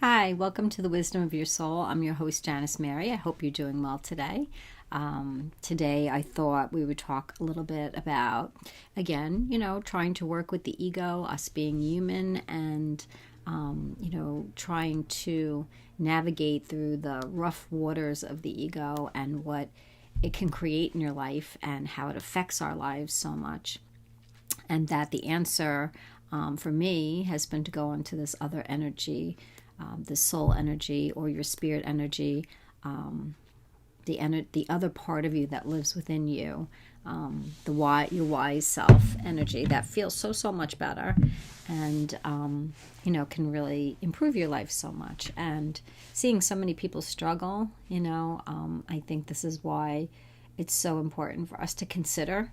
Hi, welcome to the Wisdom of Your Soul. I'm your host, Janice Mary. I hope you're doing well today. Today, I thought we would talk a little bit about, again, trying to work with the ego, us being human, and, trying to navigate through the rough waters of the ego and what it can create in your life and how it affects our lives so much. And that the answer for me has been to go into this other energy, the soul energy or your spirit energy, the other part of you that lives within you, your wise self energy that feels so much better, and can really improve your life so much. And seeing so many people struggle, I think this is why it's so important for us to consider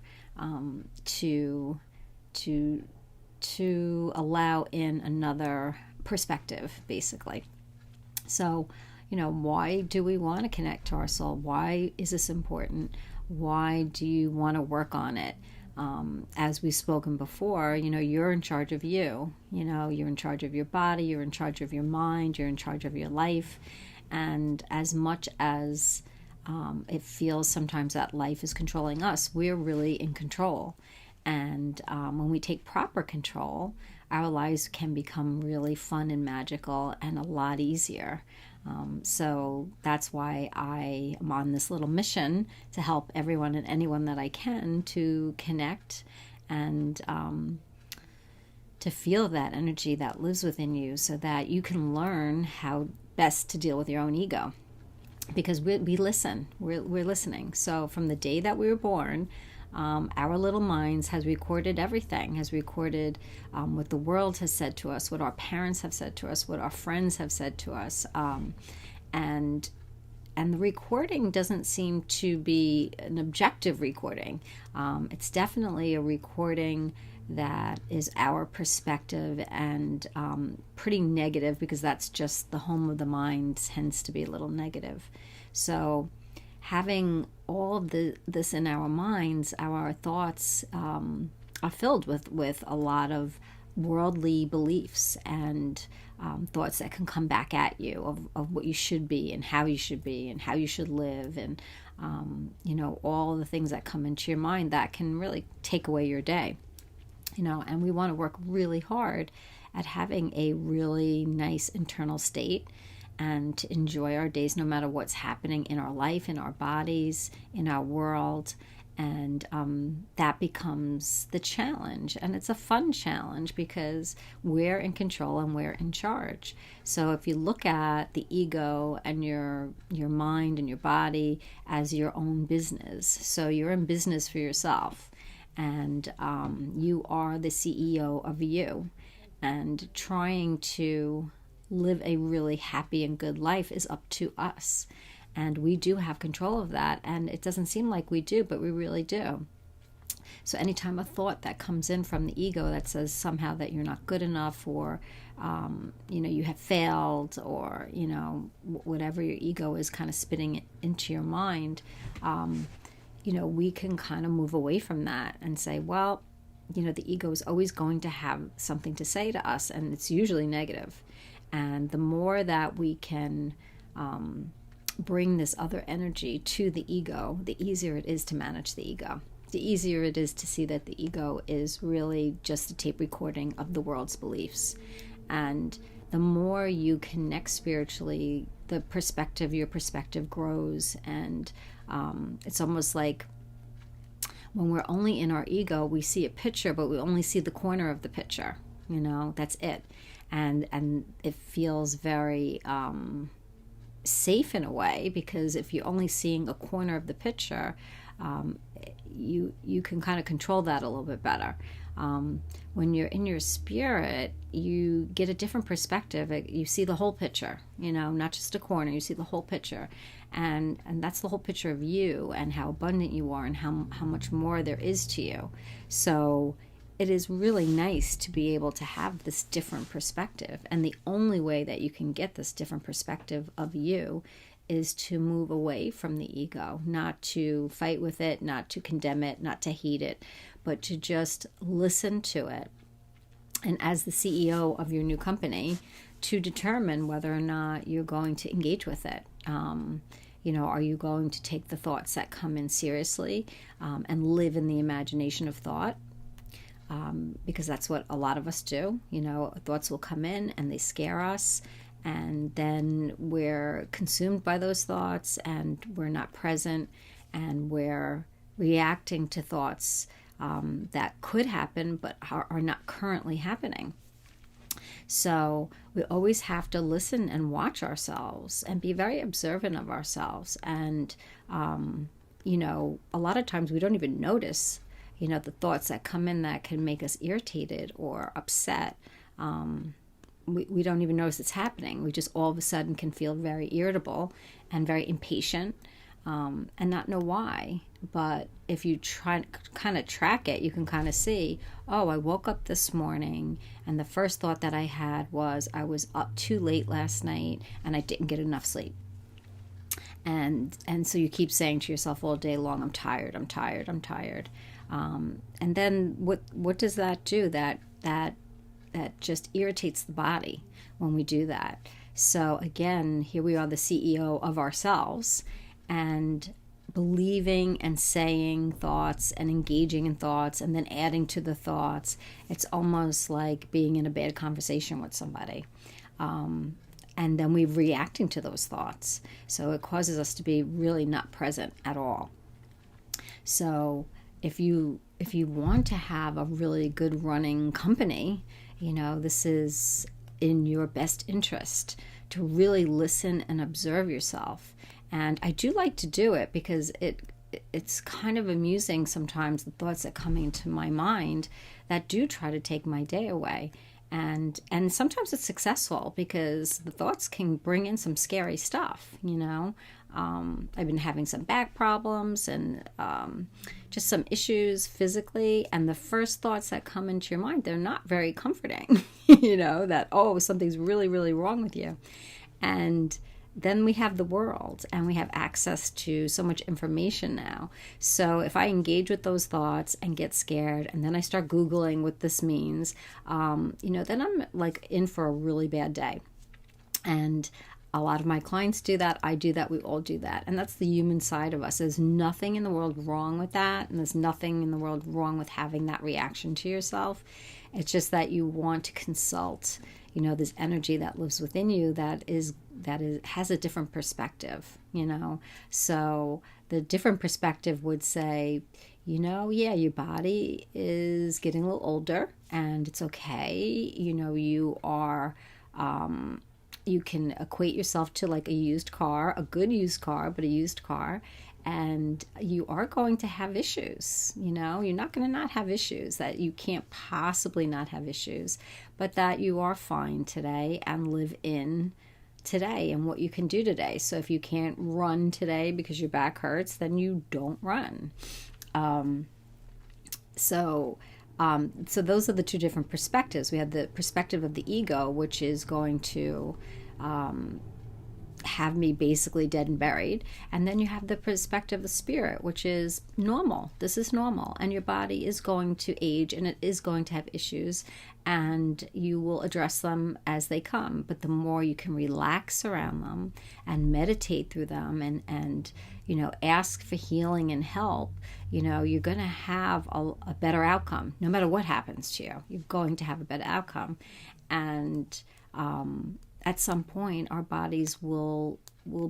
to allow in another perspective, basically. So, why do we want to connect to our soul? Why is this important? Why do you want to work on it? As we've spoken before, you're in charge of you. You're in charge of your body, you're in charge of your mind, you're in charge of your life. And as much as it feels sometimes that life is controlling us, we're really in control. And when we take proper control, our lives can become really fun and magical and a lot easier. So that's why I am on this little mission to help everyone and anyone that I can to connect and to feel that energy that lives within you so that you can learn how best to deal with your own ego. Because we listen, we're listening. So from the day that we were born, our little minds has recorded everything, has recorded what the world has said to us, what our parents have said to us, what our friends have said to us. And the recording doesn't seem to be an objective recording. It's definitely a recording that is our perspective and pretty negative, because that's just the home of the mind tends to be a little negative. So having all of this in our minds, our thoughts are filled with a lot of worldly beliefs and thoughts that can come back at you of what you should be and how you should be and how you should live, and all the things that come into your mind that can really take away your day. And we want to work really hard at having a really nice internal state and to enjoy our days no matter what's happening in our life, in our bodies, in our world. And that becomes the challenge. And it's a fun challenge because we're in control and we're in charge. So if you look at the ego and your mind and your body as your own business, so you're in business for yourself, and you are the CEO of you, and trying to live a really happy and good life is up to us. And we do have control of that. And it doesn't seem like we do, but we really do. So anytime a thought that comes in from the ego that says somehow that you're not good enough, or, you have failed, or, whatever your ego is kind of spitting into your mind, we can kind of move away from that and say, well, the ego is always going to have something to say to us, and it's usually negative. And the more that we can bring this other energy to the ego, the easier it is to manage the ego. The easier it is to see that the ego is really just a tape recording of the world's beliefs. And the more you connect spiritually, your perspective grows. And it's almost like when we're only in our ego, we see a picture, but we only see the corner of the picture. That's it. And it feels very safe in a way, because if you're only seeing a corner of the picture, you can kind of control that a little bit better. When you're in your spirit, you get a different perspective. You see the whole picture, not just a corner. You see the whole picture, and that's the whole picture of you and how abundant you are and how much more there is to you. So it is really nice to be able to have this different perspective. And the only way that you can get this different perspective of you is to move away from the ego, not to fight with it, not to condemn it, not to hate it, but to just listen to it. And as the CEO of your new company, to determine whether or not you're going to engage with it. Are you going to take the thoughts that come in seriously and live in the imagination of thought? Because that's what a lot of us do. Thoughts will come in and they scare us, and then we're consumed by those thoughts and we're not present, and we're reacting to thoughts that could happen but are not currently happening. So we always have to listen and watch ourselves and be very observant of ourselves. And, a lot of times we don't even notice, the thoughts that come in that can make us irritated or upset. We don't even notice it's happening. We just all of a sudden can feel very irritable and very impatient and not know why. But if you try to kind of track it, you can kind of see, oh, I woke up this morning and the first thought that I had was I was up too late last night and I didn't get enough sleep. And so you keep saying to yourself all day long, I'm tired, I'm tired, I'm tired. And then what does that do? That just irritates the body when we do that. So again, here we are, the CEO of ourselves, and believing and saying thoughts and engaging in thoughts and then adding to the thoughts. It's almost like being in a bad conversation with somebody. And then we're reacting to those thoughts. So it causes us to be really not present at all. So if you want to have a really good running company, this is in your best interest to really listen and observe yourself. And I do like to do it because it's kind of amusing sometimes, the thoughts that come into my mind that do try to take my day away. And sometimes it's successful because the thoughts can bring in some scary stuff, I've been having some back problems and just some issues physically. And the first thoughts that come into your mind, they're not very comforting, that, oh, something's really, really wrong with you. And then we have the world and we have access to so much information now. So if I engage with those thoughts and get scared and then I start Googling what this means, then I'm like in for a really bad day. And a lot of my clients do that. I do that. We all do that. And that's the human side of us. There's nothing in the world wrong with that. And there's nothing in the world wrong with having that reaction to yourself. It's just that you want to consult, this energy that lives within you that has a different perspective, So the different perspective would say, your body is getting a little older and it's okay. You are, you can equate yourself to like a used car, a good used car, but a used car. And you are going to have issues, you're not going to not have issues, that you can't possibly not have issues, but that you are fine today and live in today and what you can do today. So if you can't run today because your back hurts, then you don't run. So those are the two different perspectives. We have the perspective of the ego, which is going to have me basically dead and buried. And then you have the perspective of spirit, which is normal. This is normal. And your body is going to age and it is going to have issues, and you will address them as they come. But the more you can relax around them and meditate through them and ask for healing and help, you're going to have a better outcome. No matter what happens to you, you're going to have a better outcome. And at some point, our bodies will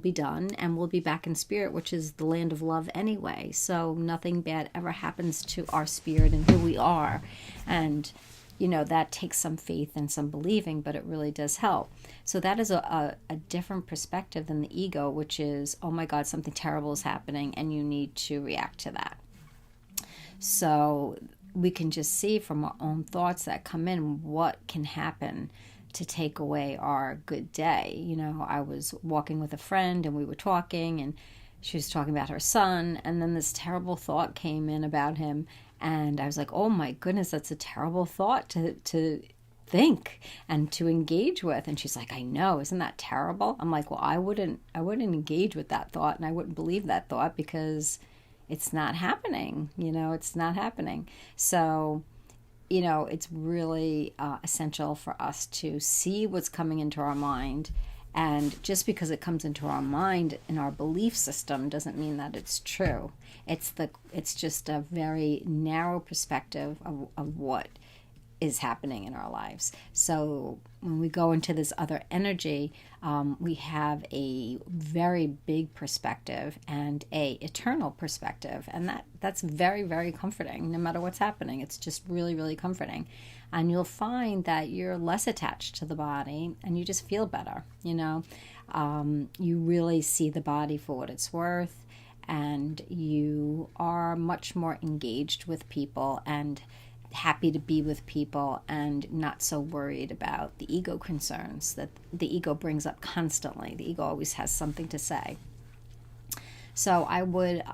be done and we'll be back in spirit, which is the land of love anyway. So nothing bad ever happens to our spirit and who we are. And, that takes some faith and some believing, but it really does help. So that is a different perspective than the ego, which is, oh my God, something terrible is happening and you need to react to that. So we can just see from our own thoughts that come in what can happen to take away our good day. I was walking with a friend and we were talking and she was talking about her son, and then this terrible thought came in about him, and I was like, oh my goodness, that's a terrible thought to think and to engage with. And she's like, I know, isn't that terrible? I'm like, well, I wouldn't engage with that thought, and I wouldn't believe that thought because it's not happening. It's not happening. So it's really essential for us to see what's coming into our mind. And just because it comes into our mind in our belief system doesn't mean that it's true. It's just a very narrow perspective of what is happening in our lives. So when we go into this other energy, we have a very big perspective and a eternal perspective, and that's very, very comforting. No matter what's happening, it's just really, really comforting. And you'll find that you're less attached to the body, and you just feel better. You really see the body for what it's worth, and you are much more engaged with people and happy to be with people, and not so worried about the ego concerns that the ego brings up constantly. The ego always has something to say. So I would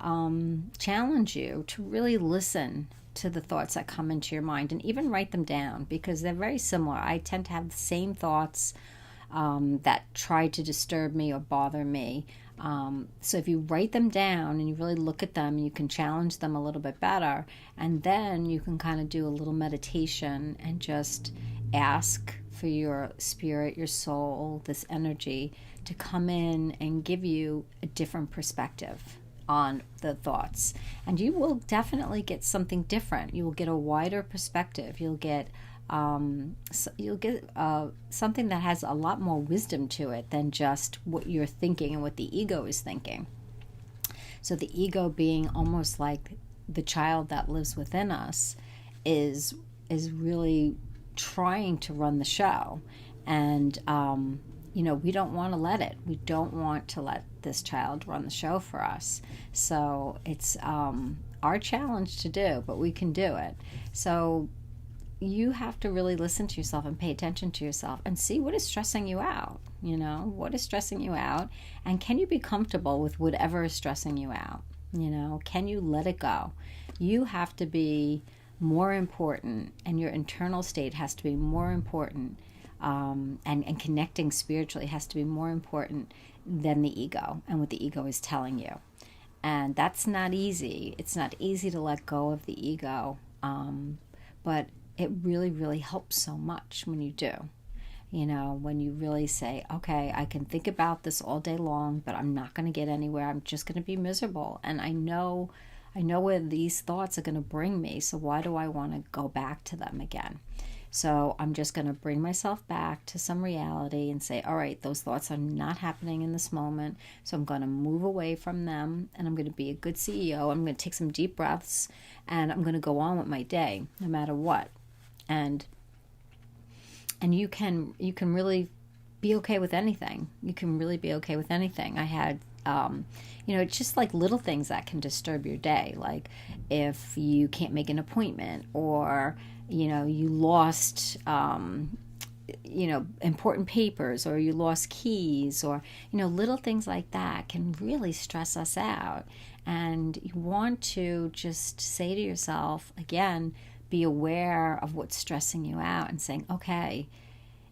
challenge you to really listen to the thoughts that come into your mind, and even write them down, because they're very similar. I tend to have the same thoughts that try to disturb me or bother me. So if you write them down and you really look at them, you can challenge them a little bit better, and then you can kind of do a little meditation and just ask for your spirit, your soul, this energy to come in and give you a different perspective on the thoughts. And you will definitely get something different. You will get a wider perspective. You'll get something that has a lot more wisdom to it than just what you're thinking and what the ego is thinking. So the ego, being almost like the child that lives within us, is really trying to run the show. And we don't want to let it. We don't want to let this child run the show for us. So it's our challenge to do, but we can do it. So you have to really listen to yourself and pay attention to yourself and see what is stressing you out. What is stressing you out, and can you be comfortable with whatever is stressing you out? Can you let it go? You have to be more important, and your internal state has to be more important, and connecting spiritually has to be more important than the ego and what the ego is telling you. And that's not easy. It's not easy to let go of the ego, but it really, really helps so much when you do. When you really say, okay, I can think about this all day long, but I'm not going to get anywhere. I'm just going to be miserable. And I know where these thoughts are going to bring me. So why do I want to go back to them again? So I'm just going to bring myself back to some reality and say, all right, those thoughts are not happening in this moment. So I'm going to move away from them, and I'm going to be a good CEO. I'm going to take some deep breaths, and I'm going to go on with my day no matter what. And you can really be okay with anything. You can really be okay with anything. I had, it's just like little things that can disturb your day. Like if you can't make an appointment, or, you lost, important papers, or you lost keys, or, little things like that can really stress us out. And you want to just say to yourself, again, be aware of what's stressing you out and saying, okay,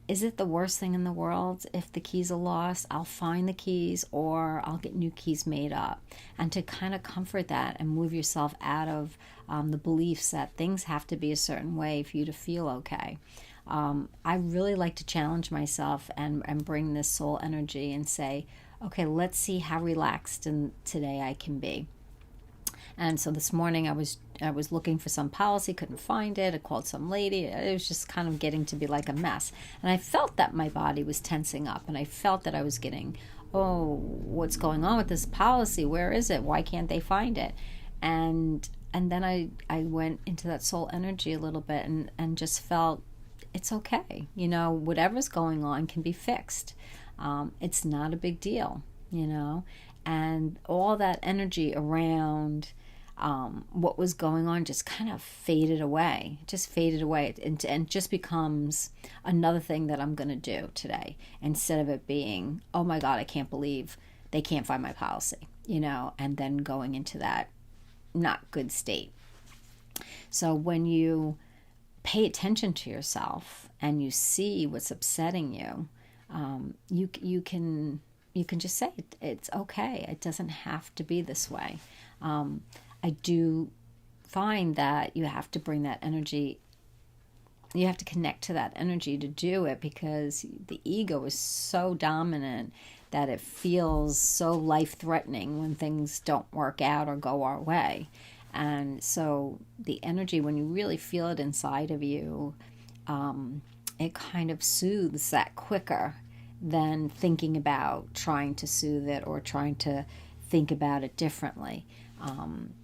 is it the worst thing in the world if the keys are lost? I'll find the keys, or I'll get new keys made up. And to kind of comfort that and move yourself out of the beliefs that things have to be a certain way for you to feel okay. I really like to challenge myself and bring this soul energy and say, okay, let's see how relaxed today I can be. And so this morning I was looking for some policy, couldn't find it. I called some lady. It was just kind of getting to be like a mess. And I felt that my body was tensing up, and I felt that I was getting, what's going on with this policy? Where is it? Why can't they find it? And then I went into that soul energy a little bit and just felt it's okay. Whatever's going on can be fixed. It's not a big deal, and all that energy around what was going on just kind of faded away. And just becomes another thing that I'm going to do today, instead of it being, oh my God, I can't believe they can't find my policy, and then going into that not good state. So when you pay attention to yourself and you see what's upsetting you, you can just say it's okay. It doesn't have to be this way. I do find that you have to bring that energy you have to connect to that energy to do it, because the ego is so dominant that it feels so life-threatening when things don't work out or go our way. And so the energy, when you really feel it inside of you, it kind of soothes that quicker than thinking about trying to soothe it or trying to think about it differently.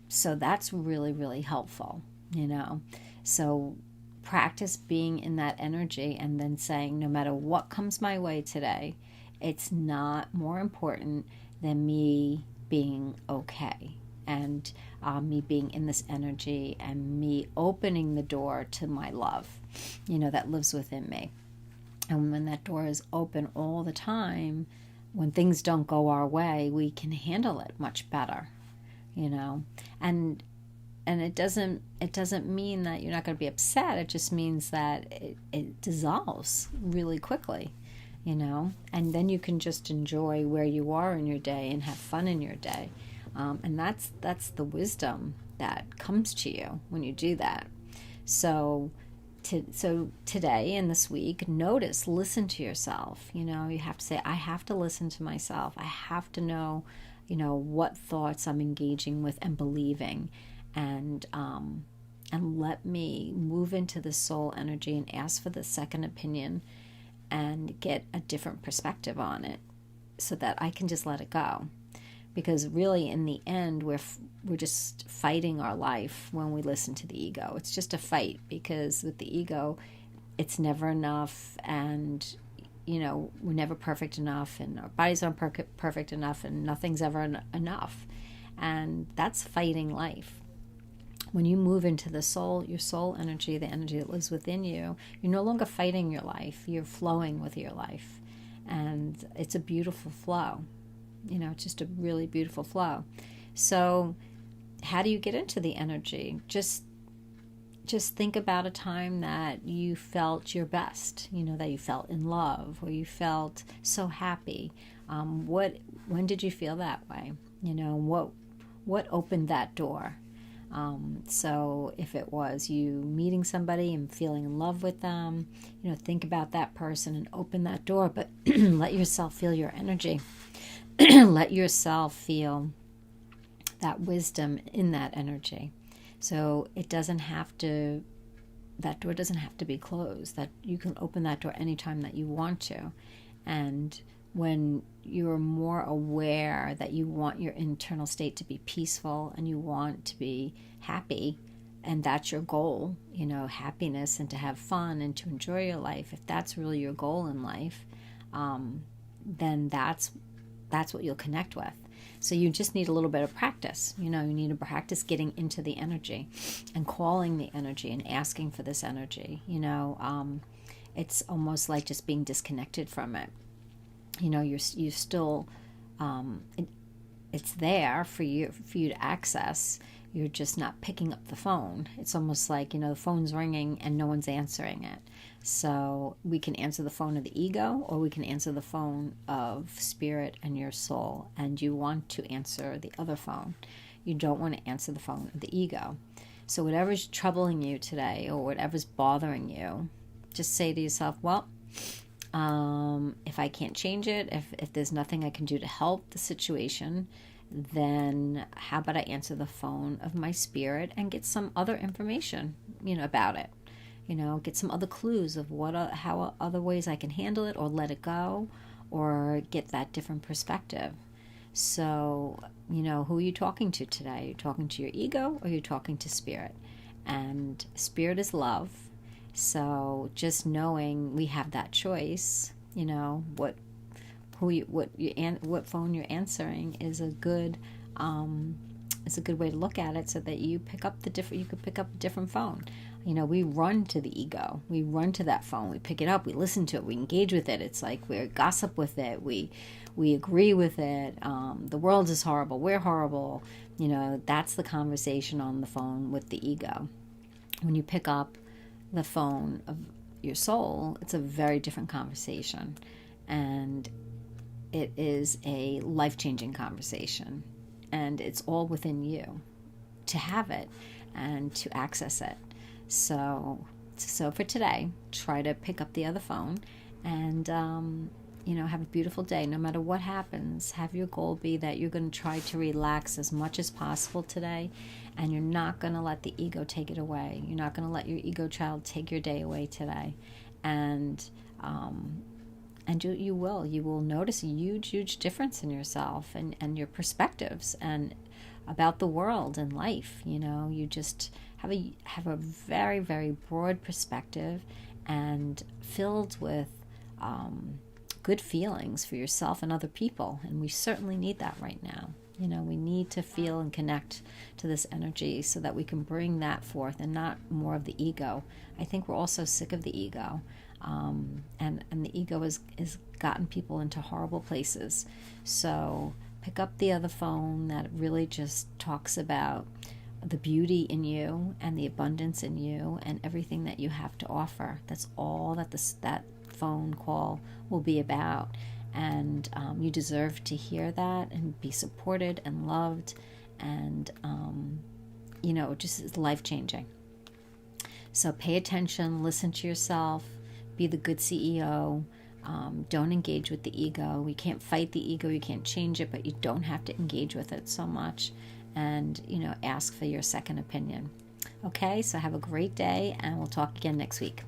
So that's really, really helpful, So practice being in that energy and then saying, no matter what comes my way today, it's not more important than me being okay, and me being in this energy and me opening the door to my love, that lives within me. And when that door is open all the time, when things don't go our way, we can handle it much better, and it doesn't mean that you're not going to be upset. It just means that it dissolves really quickly, and then you can just enjoy where you are in your day and have fun in your day. And that's the wisdom that comes to you when you do that. So today and this week, listen to yourself. You have to say, I have to listen to myself. I have to know, what thoughts I'm engaging with and believing, and let me move into the soul energy and ask for the second opinion and get a different perspective on it, so that I can just let it go. Because really, in the end, we're just fighting our life when we listen to the ego. It's just a fight, because with the ego, it's never enough, and we're never perfect enough, and our bodies aren't perfect enough, and nothing's ever enough, and that's fighting life. When you move into the soul, your soul energy, the energy that lives within you, you're no longer fighting your life. You're flowing with your life, and it's a beautiful flow. It's just a really beautiful flow. So how do you get into the energy? Just think about a time that you felt your best, that you felt in love, or you felt so happy. When did you feel that way? What opened that door? So if it was you meeting somebody and feeling in love with them, think about that person and open that door, but let yourself feel your energy. Let yourself feel that wisdom in that energy. So that door doesn't have to be closed, that you can open that door anytime that you want to. And when you're more aware that you want your internal state to be peaceful and you want to be happy, and that's your goal, happiness and to have fun and to enjoy your life, if that's really your goal in life, then that's what you'll connect with. So you just need a little bit of practice. You need to practice getting into the energy and calling the energy and asking for this energy. It's almost like just being disconnected from it. You're still, it's there for you to access. You're just not picking up the phone. It's almost like, the phone's ringing and no one's answering it. So we can answer the phone of the ego, or we can answer the phone of spirit and your soul. And you want to answer the other phone. You don't want to answer the phone of the ego. So whatever's troubling you today, or whatever's bothering you, just say to yourself, well, if I can't change it, if there's nothing I can do to help the situation, then how about I answer the phone of my spirit and get some other information, about it. Get some other clues of how other ways I can handle it, or let it go, or get that different perspective. So, who are you talking to today? Are you talking to your ego, or are you talking to spirit? And spirit is love. So just knowing we have that choice, what phone you're answering is a good way to look at it, so that you could pick up a different phone. We run to the ego. We run to that phone. We pick it up. We listen to it. We engage with it. It's like we gossip with it. We agree with it. The world is horrible. We're horrible. That's the conversation on the phone with the ego. When you pick up the phone of your soul, it's a very different conversation. And it is a life-changing conversation. And it's all within you to have it and to access it. So So for today, try to pick up the other phone and, have a beautiful day. No matter what happens, have your goal be that you're going to try to relax as much as possible today, and you're not going to let the ego take it away. You're not going to let your ego child take your day away today. And you will notice a huge difference in yourself and your perspectives and about the world and life. You just have a very, very broad perspective and filled with good feelings for yourself and other people. And we certainly need that right now. We need to feel and connect to this energy so that we can bring that forth and not more of the ego. I think we're also sick of the ego. And the ego has gotten people into horrible places. So pick up the other phone that really just talks about the beauty in you and the abundance in you and everything that you have to offer. That's all that that phone call will be about. And you deserve to hear that and be supported and loved. And, just is life-changing. So pay attention, listen to yourself, be the good CEO. Don't engage with the ego. We can't fight the ego. You can't change it, but you don't have to engage with it so much. And, ask for your second opinion. Okay, so have a great day, and we'll talk again next week.